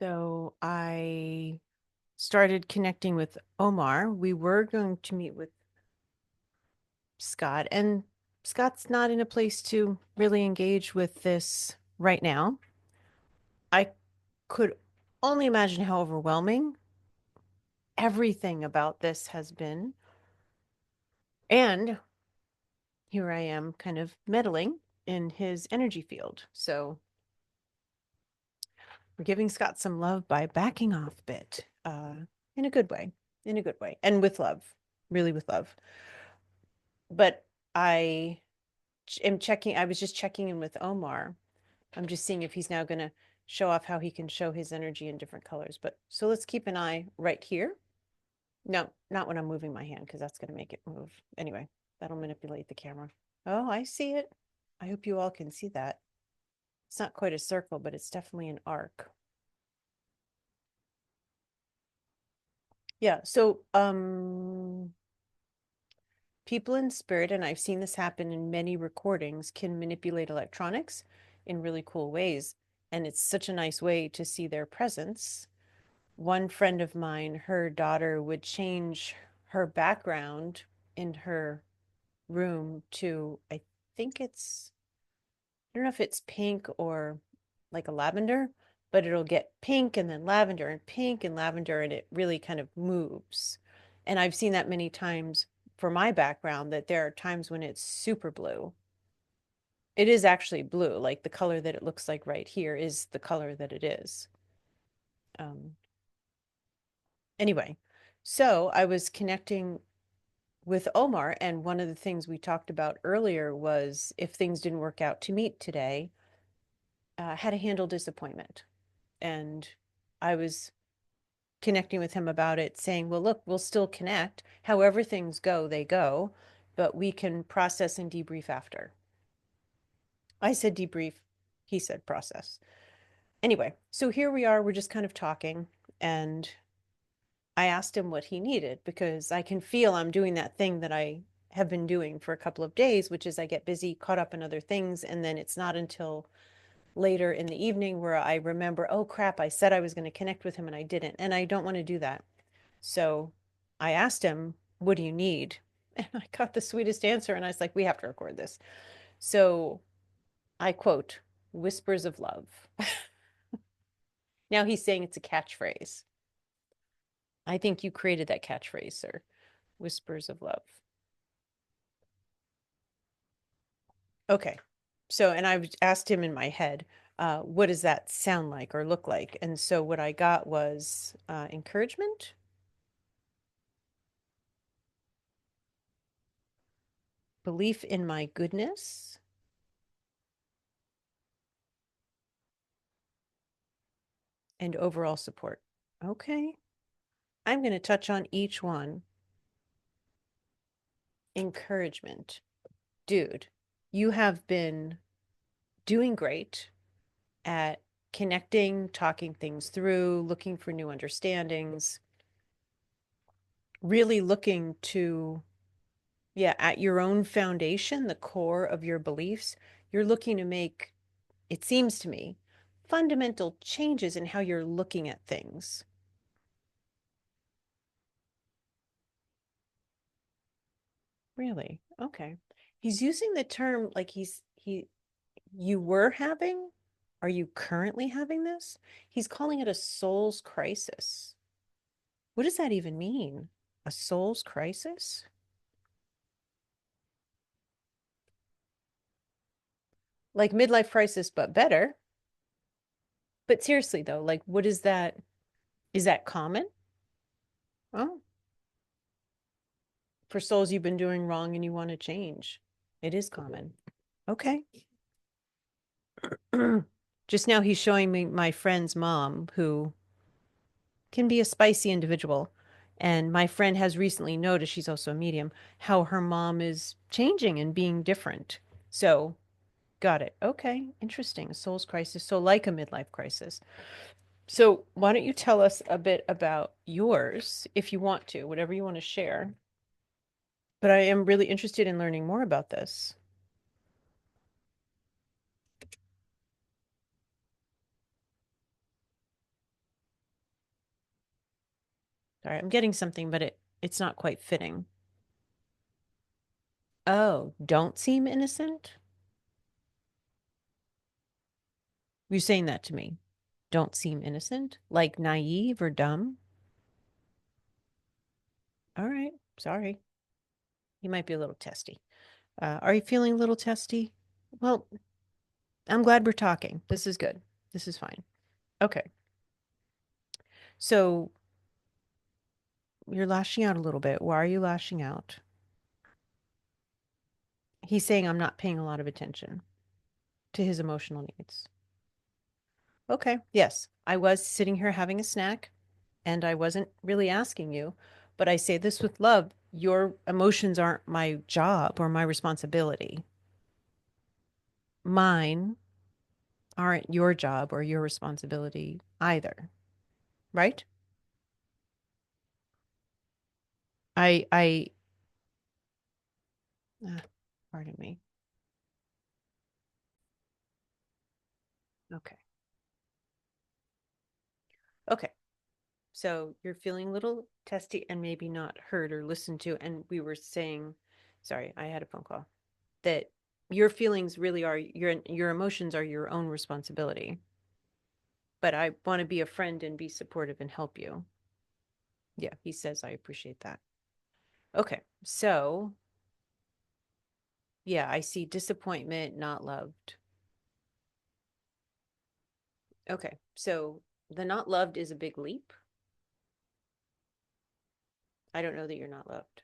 So I started connecting with Omar. We were going to meet with Scott, and Scott's not in a place to really engage with this right now. I could only imagine how overwhelming everything about this has been. And here I am kind of meddling in his energy field. So we're giving Scott some love by backing off a bit, in a good way, and with love, really with love. But I am checking, I was just checking in with Omar. I'm just seeing if he's now going to show off how he can show his energy in different colors. But so let's keep an eye right here. No, not when I'm moving my hand because that's going to make it move. Anyway, that'll manipulate the camera. Oh, I see it. I hope you all can see that. It's not quite a circle, but it's definitely an arc. Yeah, so people in spirit, and I've seen this happen in many recordings, can manipulate electronics in really cool ways. And it's such a nice way to see their presence. One friend of mine, her daughter would change her background in her room to, I think I don't know if it's pink or like a lavender, but it'll get pink and then lavender and pink and lavender, and it really kind of moves. And I've seen that many times for my background, that there are times when it's super blue. It is actually blue, like the color that it looks like right here is the color that it is. Um, anyway, so I was connecting with Omar, and one of the things we talked about earlier was if things didn't work out to meet today, how to handle disappointment. And I was connecting with him about it, saying, well, look, we'll still connect. However things go, they go, but we can process and debrief after. I said debrief. He said process. Anyway, so here we are. We're just kind of talking. And I asked him what he needed because I can feel I'm doing that thing that I have been doing for a couple of days, which is I get busy, caught up in other things. And then it's not until later in the evening where I remember, oh crap, I said I was going to connect with him and I didn't. And I don't want to do that. So I asked him, what do you need? And I got the sweetest answer. And I was like, we have to record this. So I quote, whispers of love. Now he's saying it's a catchphrase. I think you created that catchphrase, sir. Whispers of love. Okay. So, and I asked him in my head, what does that sound like or look like? And so what I got was encouragement, belief in my goodness, and overall support. Okay. I'm going to touch on each one. Encouragement. Dude, you have been doing great at connecting, talking things through, looking for new understandings, really looking to, yeah, at your own foundation, the core of your beliefs. You're looking to make, it seems to me, fundamental changes in how you're looking at things. Really? Okay. He's using the term like you were having, are you currently having this? He's calling it a soul's crisis. What does that even mean? A soul's crisis? Like midlife crisis, but better. But seriously, though, like, what is that? Is that common? Oh, for souls you've been doing wrong and you want to change. It is common. Okay. Just now, he's showing me my friend's mom, who can be a spicy individual. And my friend has recently noticed, she's also a medium, how her mom is changing and being different. So, got it. Okay, interesting. A soul's crisis. So, like a midlife crisis. So, why don't you tell us a bit about yours, if you want to, whatever you want to share? But I am really interested in learning more about this. Sorry, I'm getting something, but it's not quite fitting. Oh, don't seem innocent? You're saying that to me. Don't seem innocent? Like naive or dumb? All right. Sorry. You might be a little testy. Are you feeling a little testy? Well, I'm glad we're talking. This is good. This is fine. Okay. So you're lashing out a little bit. Why are you lashing out? He's saying I'm not paying a lot of attention to his emotional needs. Okay. Yes. I was sitting here having a snack and I wasn't really asking you, but I say this with love. Your emotions aren't my job or my responsibility. Mine aren't your job or your responsibility either, right? I pardon me. Okay. Okay. So you're feeling a little testy and maybe not heard or listened to. And we were saying, sorry, I had a phone call, that your feelings really are your emotions are your own responsibility. But I want to be a friend and be supportive and help you. Yeah, he says I appreciate that. Okay. So, yeah, I see disappointment, not loved. Okay. So the not loved is a big leap. I don't know that you're not loved.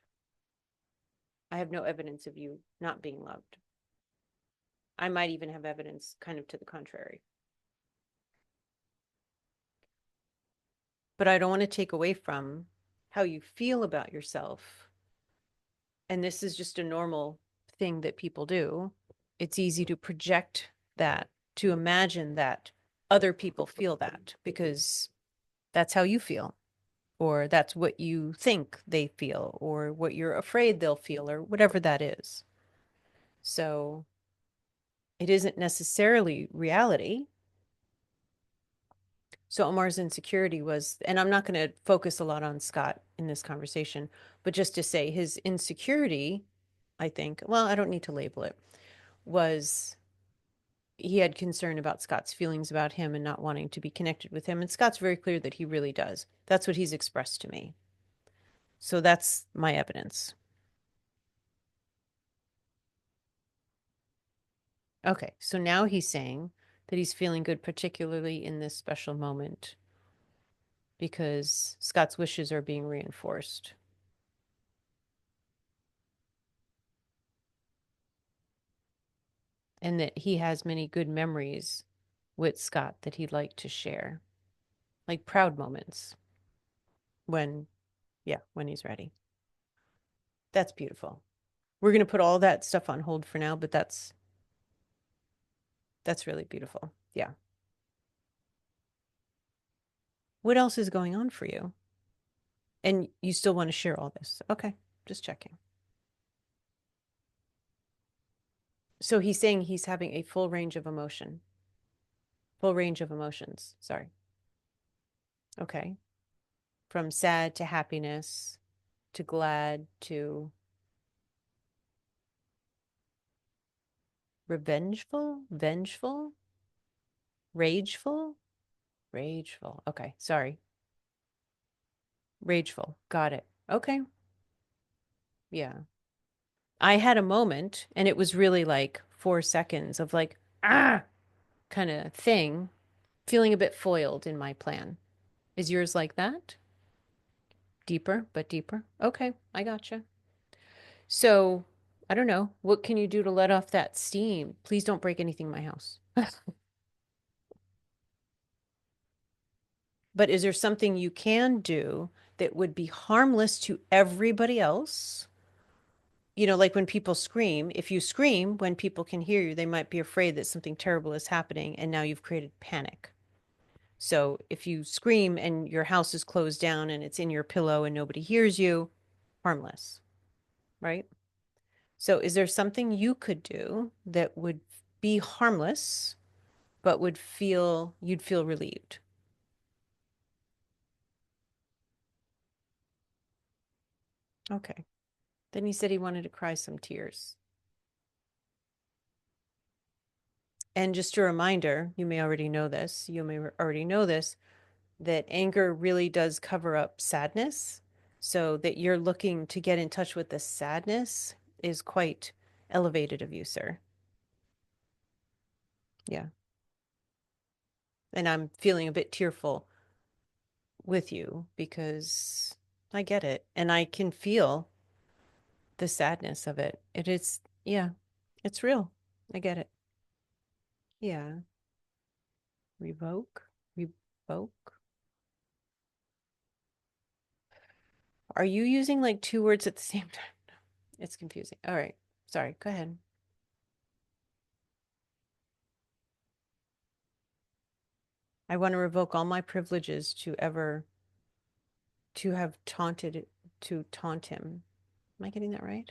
I have no evidence of you not being loved. I might even have evidence kind of to the contrary. But I don't want to take away from how you feel about yourself. And this is just a normal thing that people do. It's easy to project that, to imagine that other people feel that because that's how you feel, or that's what you think they feel, or what you're afraid they'll feel, or whatever that is. So it isn't necessarily reality. So Omar's insecurity was, and I'm not going to focus a lot on Scott in this conversation, but just to say his insecurity, I think, well, I don't need to label it, was he had concern about Scott's feelings about him and not wanting to be connected with him. And Scott's very clear that he really does. That's what he's expressed to me. So that's my evidence. Okay. So now he's saying that he's feeling good, particularly in this special moment, because Scott's wishes are being reinforced and that he has many good memories with Scott that he'd like to share, like proud moments when, yeah, when he's ready. That's beautiful. We're going to put all that stuff on hold for now, but that's really beautiful. Yeah. What else is going on for you? And you still want to share all this? Okay, just checking. So he's saying he's having a full range of emotion, full range of emotions. Sorry. Okay. From sad to happiness to glad to revengeful, vengeful, rageful, rageful. Okay, sorry. Rageful. Got it. Okay. Yeah. I had a moment and it was really like 4 seconds of like, ah, kind of thing, feeling a bit foiled in my plan. Is yours like that? Deeper, but deeper? Okay, I gotcha. So, I don't know. What can you do to let off that steam? Please don't break anything in my house. But is there something you can do that would be harmless to everybody else? You know, like when people scream, if you scream when people can hear you, they might be afraid that something terrible is happening, and now you've created panic. So if you scream and your house is closed down and it's in your pillow and nobody hears you, harmless, right? So is there something you could do that would be harmless, but you'd feel relieved? Okay. Then he said he wanted to cry some tears. And just a reminder, you may already know this, you may already know this, that anger really does cover up sadness. So that you're looking to get in touch with the sadness is quite elevated of you, sir. Yeah. And I'm feeling a bit tearful with you because I get it. And I can feel the sadness of it. It is, yeah, it's real. I get it. Yeah. Revoke, revoke. Are you using like two words at the same time? It's confusing. All right. Sorry. Go ahead. I want to revoke all my privileges to have taunted, to taunt him. Am I getting that right?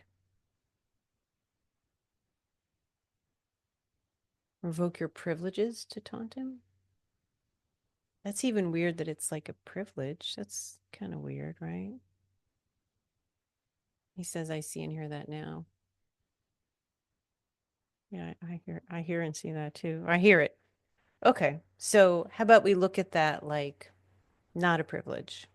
Revoke your privileges to taunt him? That's even weird that it's like a privilege. That's kind of weird, right? He says, I see and hear that now. Yeah, I hear and see that too. I hear it. Okay. So how about we look at that like not a privilege?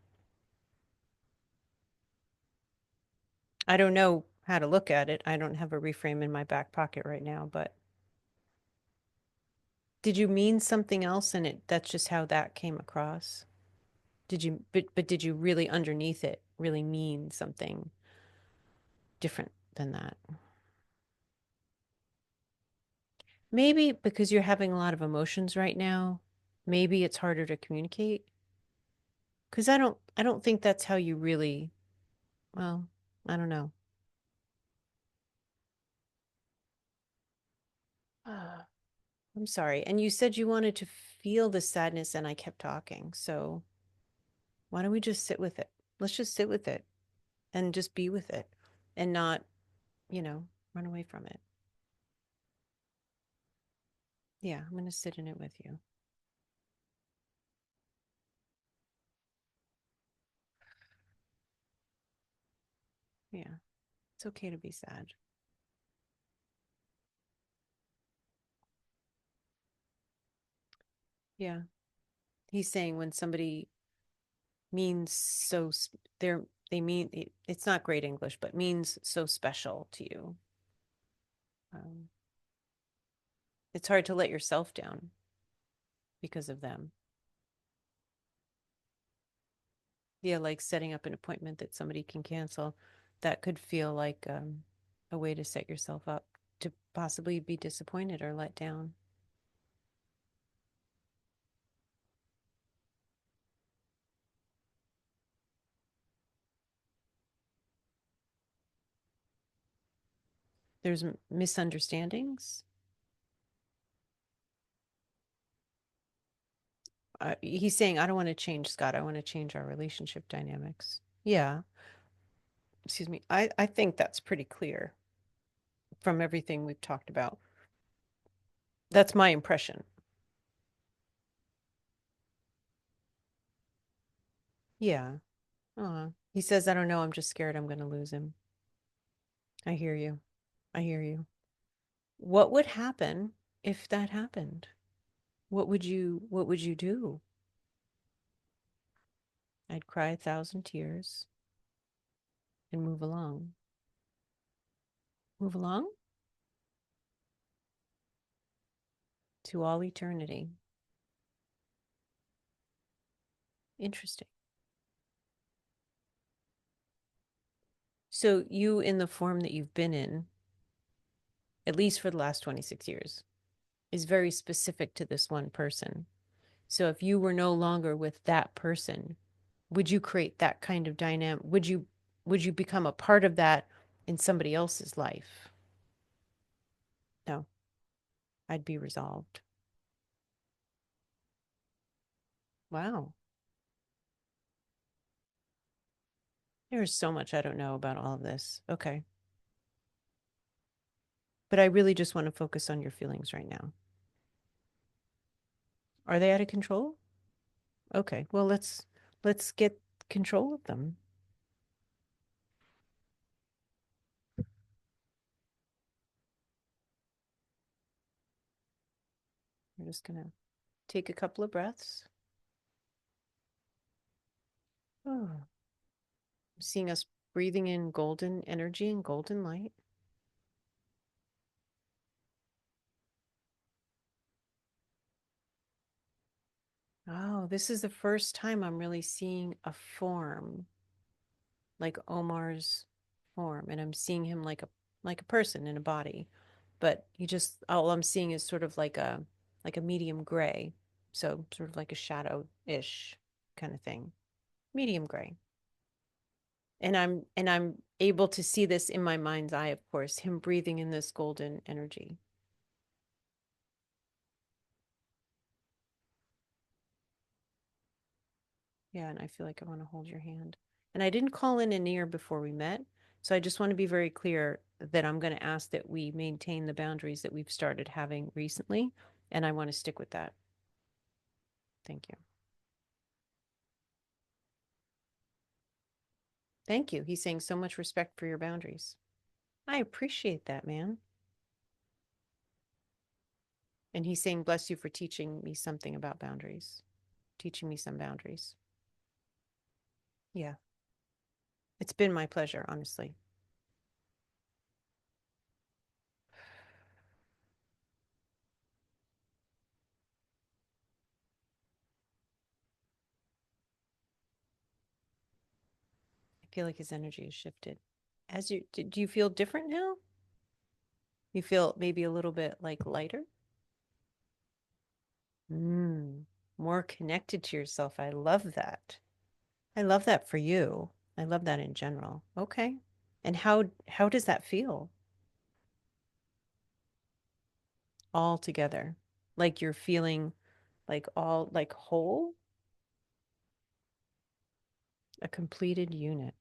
I don't know how to look at it. I don't have a reframe in my back pocket right now, but did you mean something else and it that's just how that came across? But did you really underneath it really mean something different than that? Maybe because you're having a lot of emotions right now, maybe it's harder to communicate. Because I don't think that's how you really, well, I don't know. Ah, I'm sorry. And you said you wanted to feel the sadness and I kept talking. So why don't we just sit with it? Let's just sit with it and just be with it and not, you know, run away from it. Yeah, I'm going to sit in it with you. Yeah, it's okay to be sad. Yeah. He's saying when somebody means so, they mean, it's not great English, but means so special to you. Um, it's hard to let yourself down because of them. Yeah, like setting up an appointment that somebody can cancel. That could feel like a way to set yourself up to possibly be disappointed or let down. There's misunderstandings. He's saying, I don't want to change Scott. I want to change our relationship dynamics. Yeah. Excuse me. I think that's pretty clear from everything we've talked about. That's my impression. Yeah. He says, I don't know. I'm just scared I'm going to lose him. I hear you. I hear you. What would happen if that happened? What would you do? I'd cry 1,000 tears and move along. Move along to all eternity. Interesting. So you in the form that you've been in, at least for the last 26 years, is very specific to this one person. So if you were no longer with that person, would you create that kind of dynamic? Would you become a part of that in somebody else's life? No, I'd be resolved. Wow. There's so much I don't know about all of this. Okay. But I really just want to focus on your feelings right now. Are they out of control? Okay. Well, let's get control of them. We're just going to take a couple of breaths. Oh, I'm seeing us breathing in golden energy and golden light. Oh, this is the first time I'm really seeing a form like Ohmar's form, and I'm seeing him like a person in a body, but he just all I'm seeing is sort of like a medium gray, so sort of like a shadow-ish kind of thing, medium gray. And I'm able to see this in my mind's eye, of course, him breathing in this golden energy. Yeah, and I feel like I want to hold your hand. And I didn't call in an ear before we met, so I just want to be very clear that I'm going to ask that we maintain the boundaries that we've started having recently, and I want to stick with that. Thank you. Thank you. He's saying so much respect for your boundaries. I appreciate that, man. And he's saying, bless you for teaching me something about boundaries, teaching me some boundaries. Yeah, it's been my pleasure, honestly. I feel like his energy has shifted. Do you feel different now? You feel maybe a little bit like lighter? Mm, more connected to yourself. I love that. I love that for you. I love that in general. Okay. And how does that feel all together? Like you're feeling like all like whole, a completed unit.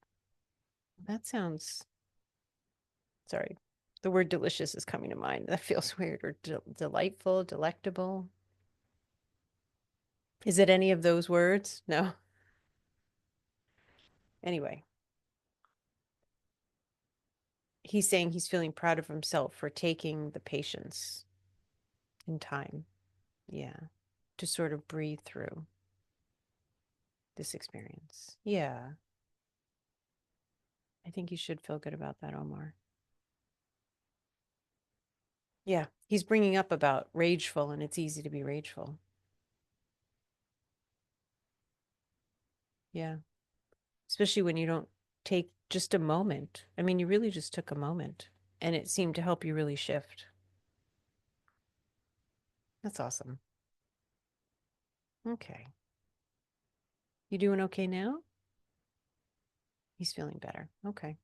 That sounds, sorry. The word delicious is coming to mind. That feels weird or delightful, delectable. Is it any of those words? No. Anyway, he's saying he's feeling proud of himself for taking the patience and time. Yeah. To sort of breathe through this experience. Yeah. I think you should feel good about that, Ohmar. Yeah. He's bringing up about rageful, and it's easy to be rageful. Yeah. Especially when you don't take just a moment. I mean, you really just took a moment, and it seemed to help you really shift. That's awesome. Okay. You doing okay now? He's feeling better. Okay.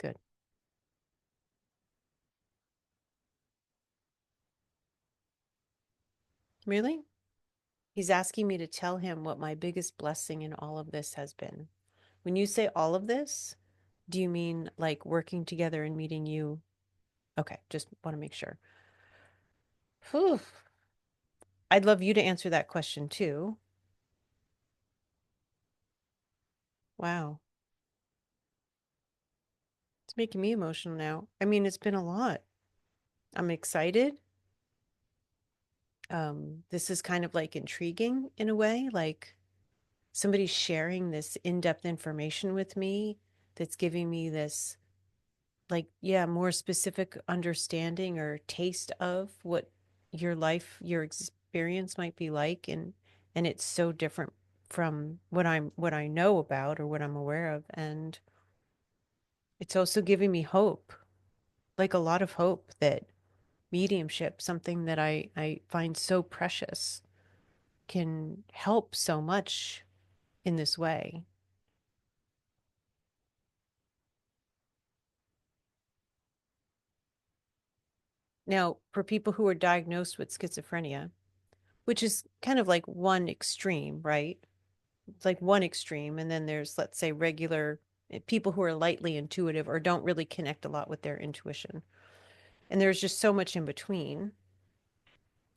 Good. Really? He's asking me to tell him what my biggest blessing in all of this has been. When you say all of this, do you mean like working together and meeting you? Okay, just want to make sure. Whew. I'd love you to answer that question too. Wow. It's making me emotional now. I mean, it's been a lot. I'm excited. This is kind of like intriguing in a way, like somebody sharing this in-depth information with me that's giving me this like, yeah, more specific understanding or taste of what your life, your experience might be like, and it's so different from what I know about or what I'm aware of. And it's also giving me hope, like a lot of hope that mediumship, something that I find so precious, can help so much in this way. Now, for people who are diagnosed with schizophrenia, which is kind of like one extreme, right? It's like one extreme. And then there's, let's say, regular people who are lightly intuitive or don't really connect a lot with their intuition. And there's just so much in between.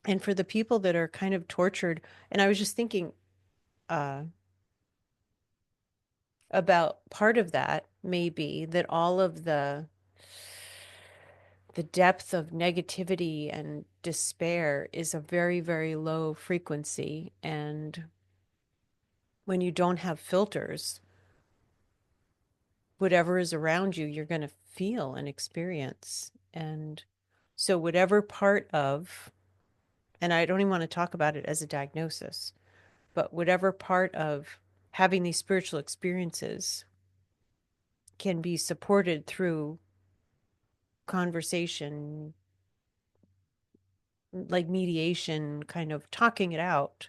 And for the people that are kind of tortured, and I was just thinking uh, about part of that may be that all of the depth of negativity and despair is a very, very low frequency. And when you don't have filters, whatever is around you, you're going to feel and experience. And so, whatever part of, and I don't even want to talk about it as a diagnosis, but whatever part of having these spiritual experiences can be supported through conversation, like mediation, kind of talking it out.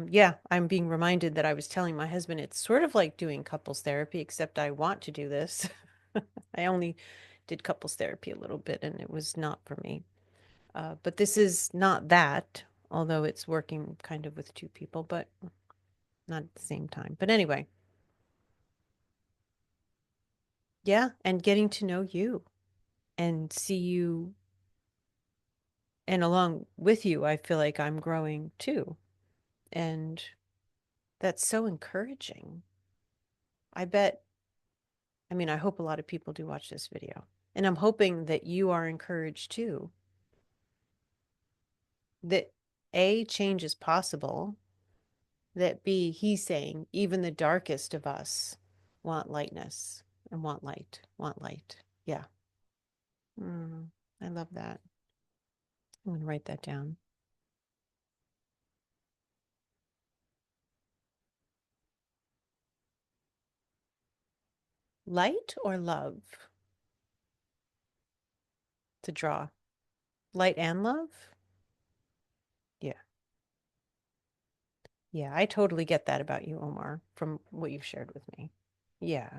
Yeah, I'm being reminded that I was telling my husband it's sort of like doing couples therapy, except I want to do this. I only did couples therapy a little bit and it was not for me. But this is not that, although it's working kind of with two people, but not at the same time. But anyway, yeah, and getting to know you and see you. And along with you, I feel like I'm growing too. And that's so encouraging. I bet, I mean, I hope a lot of people do watch this video. And I'm hoping that you are encouraged too. That A, change is possible. That B, he's saying, even the darkest of us want lightness and want light, want light. Yeah. I love that. I'm going to write that down. Light or love to draw? Light and love? Yeah. Yeah, I totally get that about you, Ohmar, from what you've shared with me. Yeah.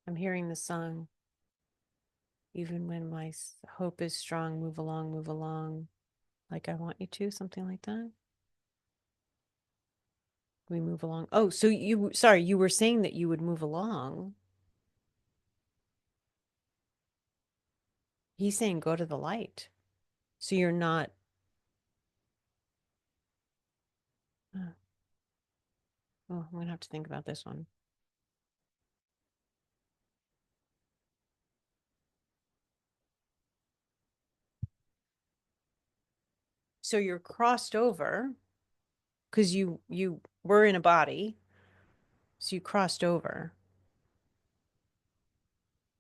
I'm hearing the song, even when my hope is strong, move along, like I want you to, something like that. We move along. Oh, so sorry, you were saying that you would move along. He's saying go to the light. So you're not, oh, I'm gonna have to think about this one. So you're crossed over because you were in a body, so you crossed over.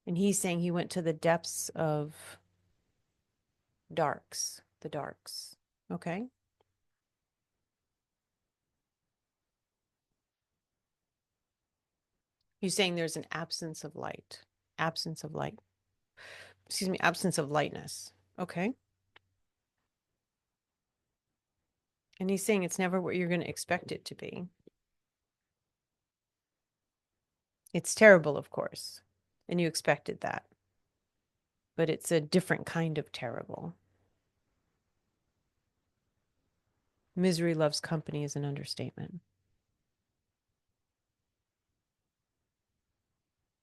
And he's saying he went to the depths of darks, the darks. Okay. He's saying there's an absence of light, excuse me, absence of lightness. Okay. And he's saying it's never what you're going to expect it to be. It's terrible, of course, and you expected that, but it's a different kind of terrible. Misery loves company is an understatement.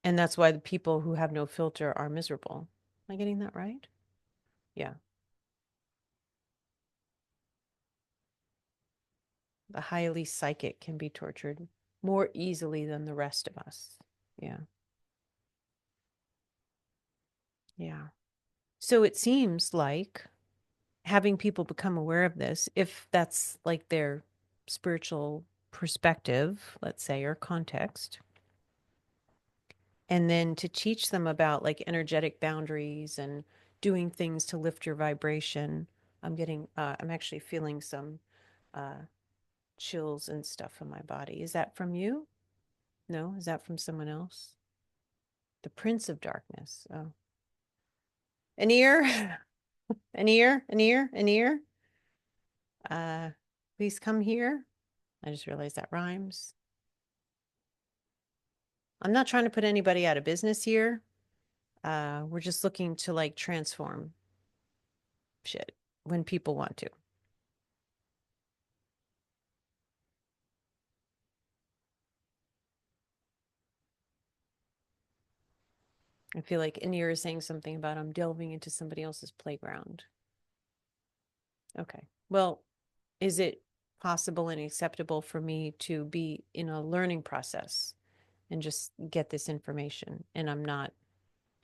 And that's why the people who have no filter are miserable. Am I getting that right? Yeah. The highly psychic can be tortured more easily than the rest of us. Yeah. Yeah. So it seems like having people become aware of this, if that's like their spiritual perspective, let's say, or context, and then to teach them about like energetic boundaries and doing things to lift your vibration. I'm actually feeling some uh, chills and stuff in my body. Is that from you? No, is that from someone else? The Prince of Darkness. Oh, an ear, an ear, an ear, an ear. Uh, please come here. I just realized that rhymes. I'm not trying to put anybody out of business here. We're just looking to like transform shit when people want to. I feel like Inir is saying something about I'm delving into somebody else's playground. Okay. Well, is it possible and acceptable for me to be in a learning process and just get this information and I'm not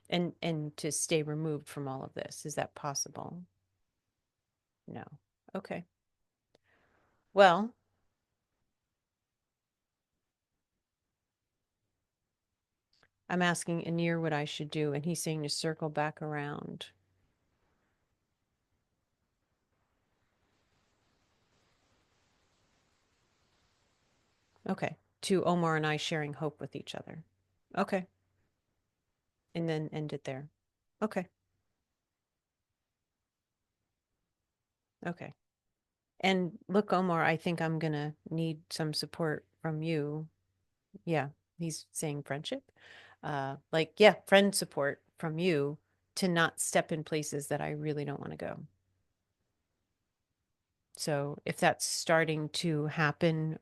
and to stay removed from all of this. Is that possible? No. Okay. Well, I'm asking Anir what I should do, and he's saying to circle back around. Okay. To Ohmar and I sharing hope with each other. Okay. And then end it there. Okay. Okay. And look, Ohmar, I think I'm gonna need some support from you. Yeah, he's saying friendship. Like, yeah, friend support from you to not step in places that I really don't want to go. So if that's starting to happen,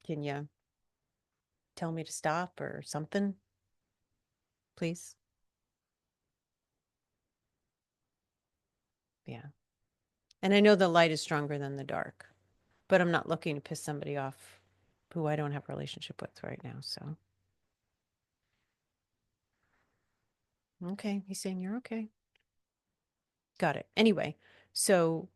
can you tell me to stop or something, please? Yeah. And I know the light is stronger than the dark, but I'm not looking to piss somebody off who I don't have a relationship with right now. So, okay. He's saying you're okay. Got it. Anyway, so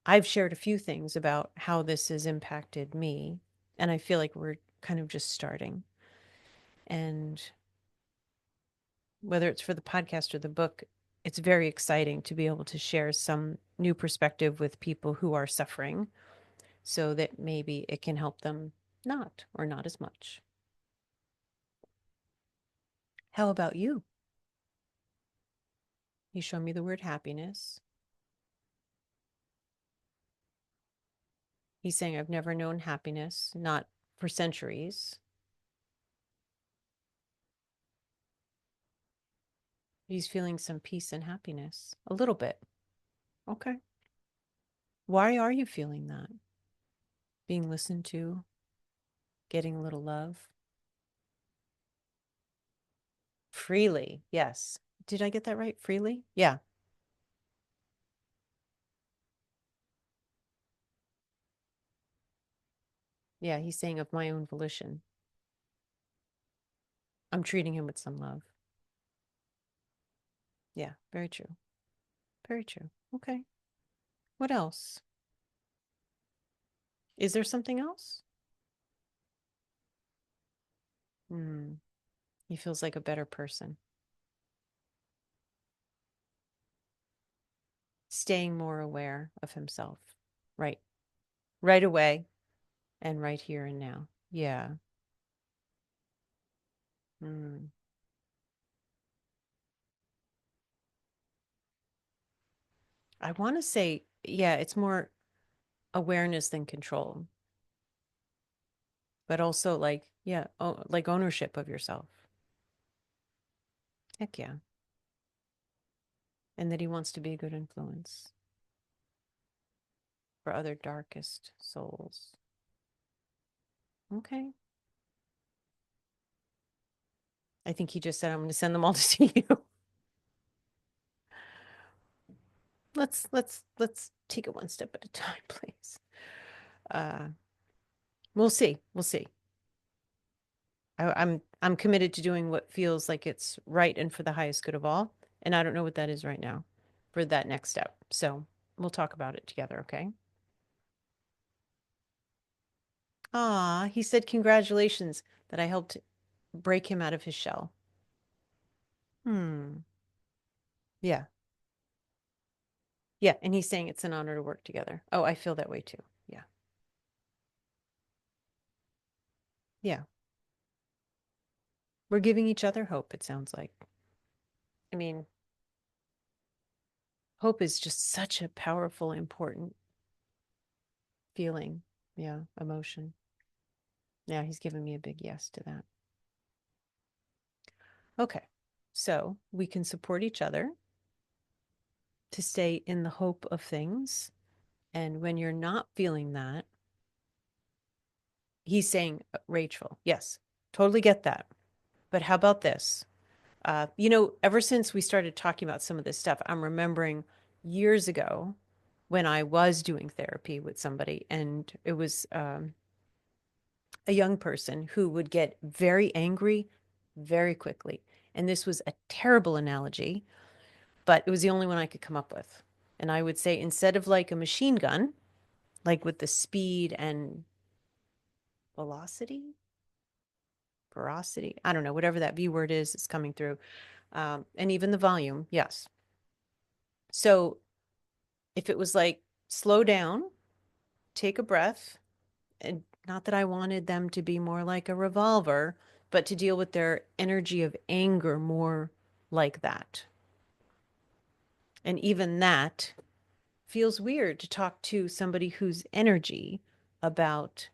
I've shared a few things about how this has impacted me, and I feel like we're kind of just starting. And whether it's for the podcast or the book, it's very exciting to be able to share some new perspective with people who are suffering so that maybe it can help them not or not as much. How about you? You show me the word happiness. He's saying, I've never known happiness, not for centuries. He's feeling some peace and happiness, a little bit. Okay. Why are you feeling that? Being listened to, getting a little love freely. Yes. Did I get that right? Freely? Yeah. Yeah. He's saying of my own volition. I'm treating him with some love. Yeah. Very true. Very true. Okay. What else? Is there something else? Hmm. He feels like a better person. Staying more aware of himself. Right. Right away and right here and now. Yeah. Hmm. I want to say, yeah, it's more awareness than control, but also like, yeah, like ownership of yourself. Heck yeah. And that he wants to be a good influence for other darkest souls. Okay. I think he just said, I'm going to send them all to see you. Let's take it one step at a time, please. Uh, we'll see. We'll see. I'm committed to doing what feels like it's right and for the highest good of all. And I don't know what that is right now for that next step. So we'll talk about it together, okay? Ah, he said congratulations that I helped break him out of his shell. Hmm. Yeah. Yeah. And he's saying it's an honor to work together. Oh, I feel that way too. Yeah. Yeah. We're giving each other hope, it sounds like. I mean, hope is just such a powerful, important feeling. Yeah. Emotion. Yeah. He's given me a big yes to that. Okay. So we can support each other to stay in the hope of things. And when you're not feeling that, he's saying rageful. Yes, totally get that. But how about this? Ever since we started talking about some of this stuff, I'm remembering years ago when I was doing therapy with somebody, and it was a young person who would get very angry very quickly. And this was a terrible analogy, but it was the only one I could come up with. And I would say instead of like a machine gun, like with the speed and velocity, ferocity, I don't know, whatever that V word is coming through. And even the volume, yes. So if it was like slow down, take a breath, and not that I wanted them to be more like a revolver, but to deal with their energy of anger more like that. And even that feels weird to talk to somebody whose energy about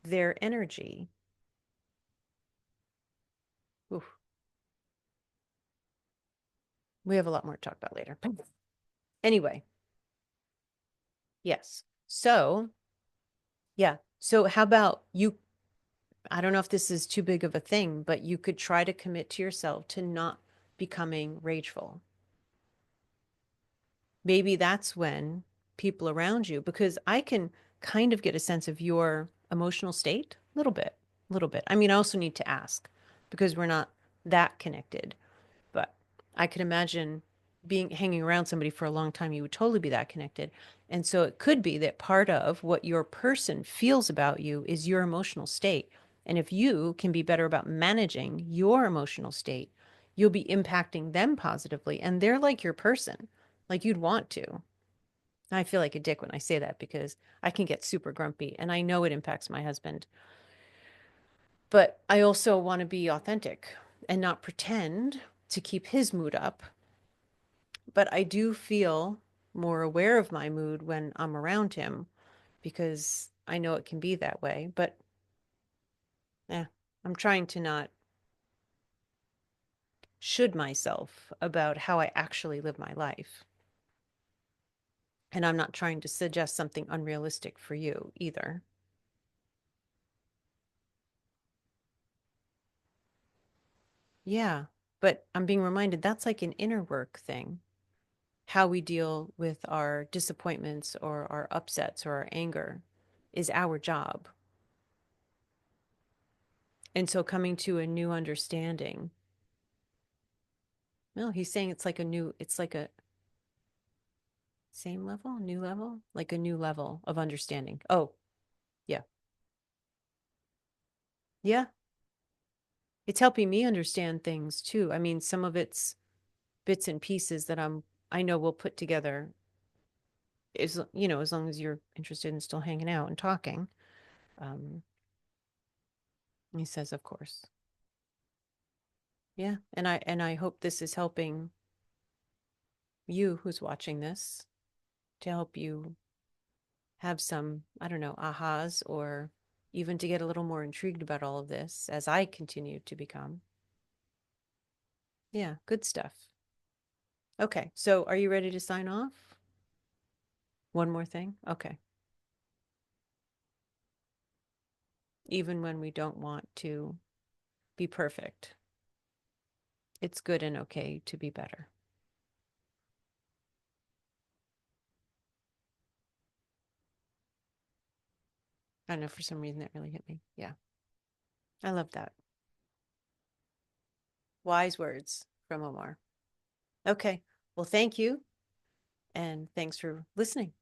their energy. Oof. We have a lot more to talk about later. Anyway, yes. So, yeah. So, how about you? I don't know if this is too big of a thing, but you could try to commit to yourself to not becoming rageful. Maybe that's when people around you, because I can kind of get a sense of your emotional state a little bit, a little bit. I mean, I also need to ask because we're not that connected, but I could imagine being hanging around somebody for a long time, you would totally be that connected. And so it could be that part of what your person feels about you is your emotional state. And if you can be better about managing your emotional state, you'll be impacting them positively. And they're like your person, like you'd want to. I feel like a dick when I say that because I can get super grumpy and I know it impacts my husband. But I also want to be authentic and not pretend to keep his mood up. But I do feel more aware of my mood when I'm around him because I know it can be that way. But eh, I'm trying to not should myself about how I actually live my life. And I'm not trying to suggest something unrealistic for you either. Yeah. But I'm being reminded that's like an inner work thing. How we deal with our disappointments or our upsets or our anger is our job. And so coming to a new understanding. No, he's saying it's like a new, it's like a same level, new level, like a new level of understanding. Oh, yeah. Yeah. It's helping me understand things too. I mean, some of it's bits and pieces that I know we'll put together is, as long as you're interested in still hanging out and talking. Um, he says, of course. Yeah. And I hope this is helping you who's watching this to help you have some, I don't know, ahas or even to get a little more intrigued about all of this as I continue to become. Yeah, good stuff. Okay, so are you ready to sign off? One more thing? Okay. Even when we don't want to be perfect, it's good and okay to be better. I don't know, for some reason that really hit me. Yeah, I love that. Wise words from Omar. Okay, well, thank you, and thanks for listening.